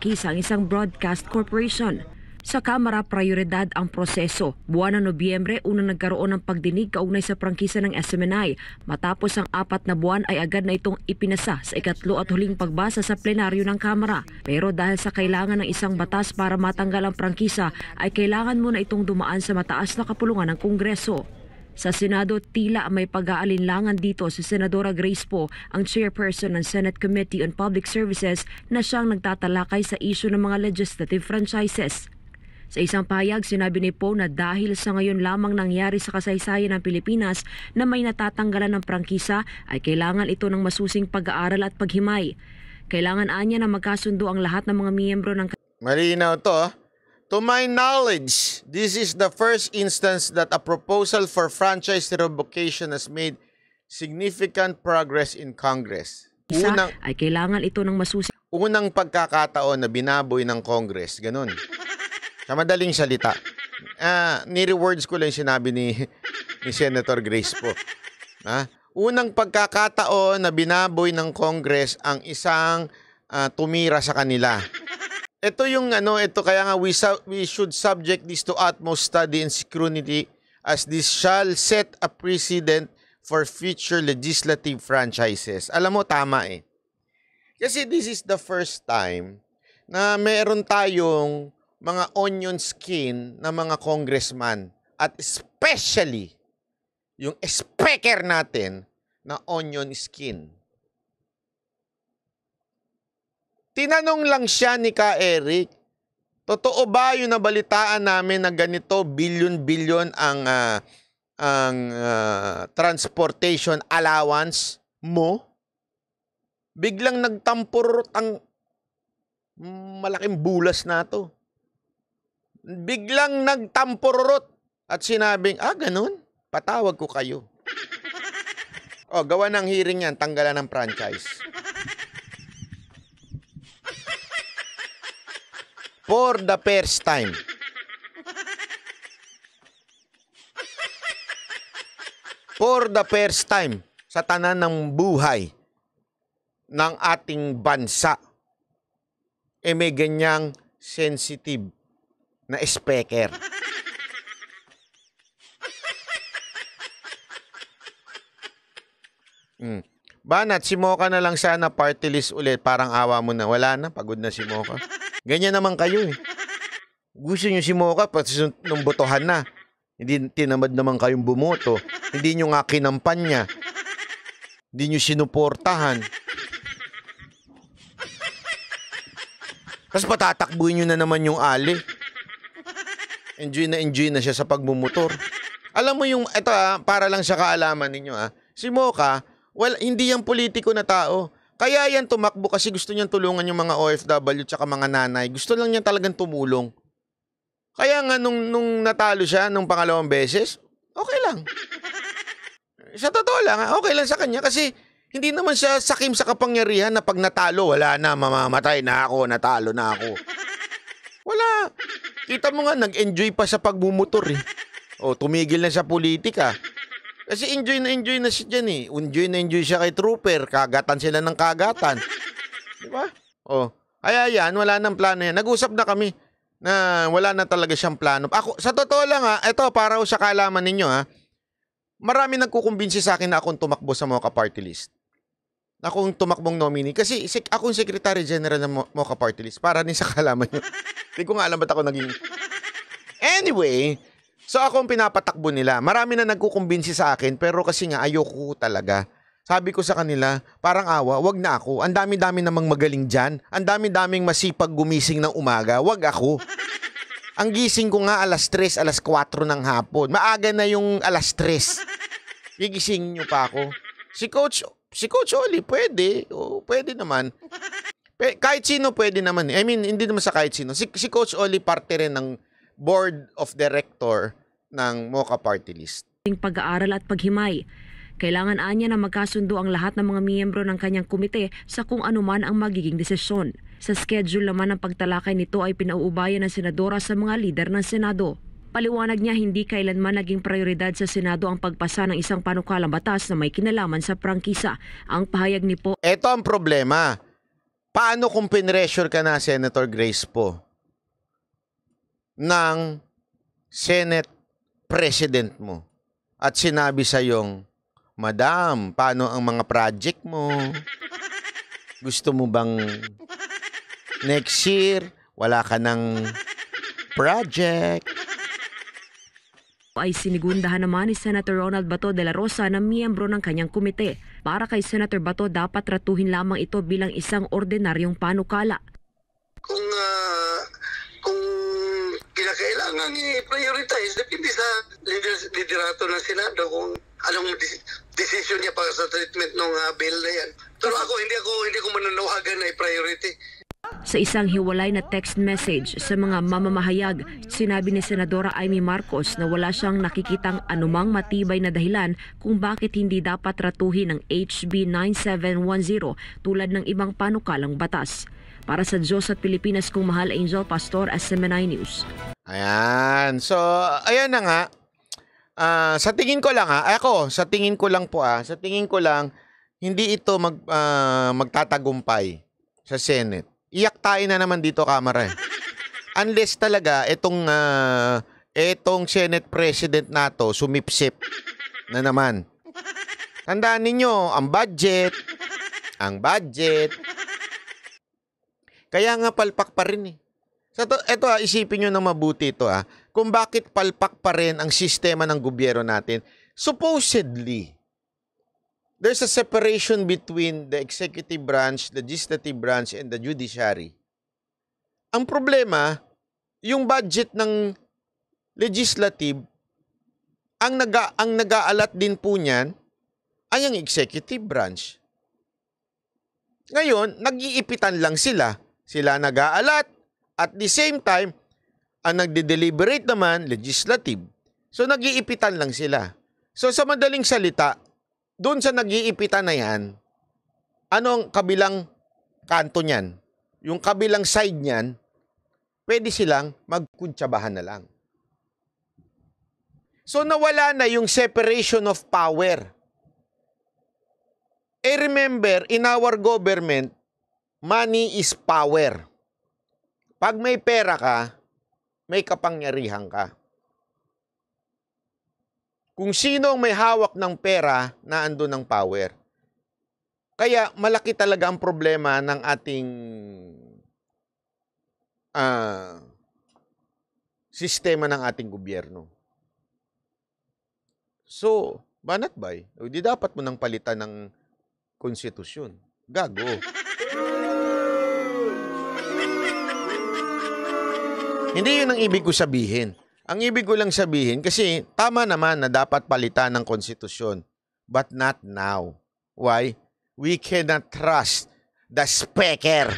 prangkisa ang isang broadcast corporation. Sa Kamara, prioridad ang proseso. Buwan ng Nobyembre, unang nagkaroon ng pagdinig kaugnay sa prangkisa ng SMNI. Matapos ang 4 na buwan ay agad na itong ipinasa sa ikatlo at huling pagbasa sa plenaryo ng Kamara. Pero dahil sa kailangan ng isang batas para matanggal ang prangkisa, ay kailangan muna itong dumaan sa mataas na kapulungan ng Kongreso. Sa Senado, tila may pag-aalinlangan dito si Senadora Grace Poe, ang chairperson ng Senate Committee on Public Services na siyang nagtatalakay sa issue ng mga legislative franchises. Sa isang pahayag, sinabi ni Poe na dahil sa ngayon lamang nangyari sa kasaysayan ng Pilipinas na may natatanggalan ng prangkisa, ay kailangan ito ng masusing pag-aaral at paghimay. Kailangan anya na magkasundo ang lahat ng mga miyembro ng... Malinaw to. To my knowledge, this is the first instance that a proposal for franchise revocation has made significant progress in Congress. Ay kailangan ito ng masusing... Unang pagkakataon na binaboy ng Congress, ganun. Sa madaling salita, ni-rewords ko lang sinabi ni Senator Grace po. Unang pagkakataon na binaboy ng Congress ang isang tumira sa kanila. Ito yung ito kaya nga we should subject this to utmost study and scrutiny as this shall set a precedent for future legislative franchises. Alam mo, tama eh. Kasi this is the first time na meron tayong mga onion skin na mga congressman at especially yung speaker natin na onion skin. Tinanong lang siya ni Ka Eric, totoo ba yung nabalitaan namin na ganito billion-billion ang transportation allowance mo? Biglang nagtampurot ang malaking bulas na to. Biglang nagtampurot at sinabing, ganun, patawag ko kayo. Gawa ng hearing yan, tanggalan ng franchise. For the first time. For the first time sa tanan ng buhay ng ating bansa, may ganyang sensitive na speaker. Banat, si Mocha na lang sana party list ulit. Parang awa mo na. Wala na, pagod na si Mocha. Ganyan naman kayo eh. Gusto nyo si Mocha, pati nung botohan na. Hindi tinamad naman kayong bumoto. Hindi nyo nga kinampanya. Hindi nyo sinuportahan. Tapos patatakbuhin nyo na naman yung ali. Enjoy na siya sa pagmumotor. Alam mo yung, ito para lang sa kaalaman ninyo si Mocha, hindi yan politiko na tao. Kaya yan tumakbo kasi gusto niyang tulungan yung mga OFW tsaka mga nanay. Gusto lang niya talagang tumulong. Kaya nga nung natalo siya nung pangalawang beses, okay lang. Sa totoo lang, okay lang sa kanya kasi hindi naman siya sakim sa kapangyarihan na pag natalo, wala na, mamamatay na ako, natalo na ako. Wala. Kita mo nga, nag-enjoy pa sa pagmumotor eh. Tumigil na sa politika. Kasi enjoy na siya dyan eh. Enjoy siya kay Trooper. Kagatan sila ng kagatan. Diba? Kaya yan, wala nang plano yan. Nag-usap na kami na wala na talaga siyang plano. Ako, sa totoo lang ito para sa kaalaman ninyo marami nagkukumbinsi sa akin na akong tumakbo sa Mocha Party List. Akong tumakbong nominee. Kasi akong Secretary General ng Mocha Party List. Para din sa kaalaman nyo. Hindi ko nga alam ba't ako naging... Anyway, so akong pinapatakbo nila. Marami na nagkukumbinsi sa akin, pero kasi nga ayoko talaga. Sabi ko sa kanila, parang awa, wag na ako. Ang dami-dami namang magaling dyan. Ang dami-daming masipag gumising ng umaga. Wag ako. Ang gising ko nga alas 3, alas 4 ng hapon. Maaga na yung alas 3. Gigising nyo pa ako. Si Coach Oli, pwede. Pwede naman. Kahit sino pwede naman. I mean, hindi naman sa kahit sino. Si Coach Oli parte rin ng board of director ng Mocha Party List. Pag-aaral at paghimay. Kailangan anya na magkasundo ang lahat ng mga miyembro ng kanyang komite sa kung anuman ang magiging desisyon. Sa schedule naman ng pagtalakay nito ay pinauubayan ng senadora sa mga lider ng Senado. Paliwanag niya hindi kailanman naging prioridad sa Senado ang pagpasa ng isang panukalang batas na may kinalaman sa prangkisa. Ang pahayag ni Po. Ito ang problema. Paano kung pinressure ka na, Senator Grace po, ng Senate President mo at sinabi sa yung, Madam, paano ang mga project mo? Gusto mo bang next year wala ka ng project? Ay sinigundahan naman ni Senator Ronald Bato de la Rosa na miyembro ng kanyang komite. Para kay Senator Bato, dapat tratuhin lamang ito bilang isang ordinaryong panukala. Kung kinakailangan i-prioritize, depende sa liderato ng Senado kung anong decision niya para sa treatment ng bill na yan. Pero hindi ko mananawagan na i-priority. Sa isang hiwalay na text message sa mga mamamahayag, sinabi ni Senadora Amy Marcos na wala siyang nakikitang anumang matibay na dahilan kung bakit hindi dapat ratuhin ang HB 9710 tulad ng ibang panukalang batas. Para sa Diyos at Pilipinas kong mahal, Angel Pastor, SMNI News. Ayan. So, ayan na nga. Sa tingin ko lang sa tingin ko lang, hindi ito magtatagumpay sa Senate. Iyak tayo na naman dito, Kamara. Unless talaga itong Senate President nato sumipsip na naman. Tandaan ninyo, ang budget. Kaya nga palpak pa rin eh. Ito isipin nyo na mabuti ito kung bakit palpak pa rin ang sistema ng gobyerno natin. Supposedly, there's a separation between the executive branch, legislative branch, and the judiciary. Ang problema, yung budget ng legislative, ang nag-aalat din po niyan ay ang executive branch. Ngayon, nag-iipitan lang sila. Sila nag-aalat. At the same time, ang nagde-deliberate naman, legislative. So, nag-iipitan lang sila. So, sa madaling salita, doon sa nag-iipitan na yan, ano ang kabilang kanto niyan? Yung kabilang side niyan, pwede silang magkuntsabahan na lang. So nawala na yung separation of power. Remember, in our government, money is power. Pag may pera ka, may kapangyarihan ka. Kung sino ang may hawak ng pera, naandun ang power. Kaya malaki talaga ang problema ng ating sistema ng ating gobyerno. So, banat bay? Di dapat mo nang palitan ng konstitusyon. Gago. Hindi yun ang ibig ko sabihin. Ang ibig ko lang sabihin, kasi tama naman na dapat palitan ng konstitusyon. But not now. Why? We cannot trust the speaker.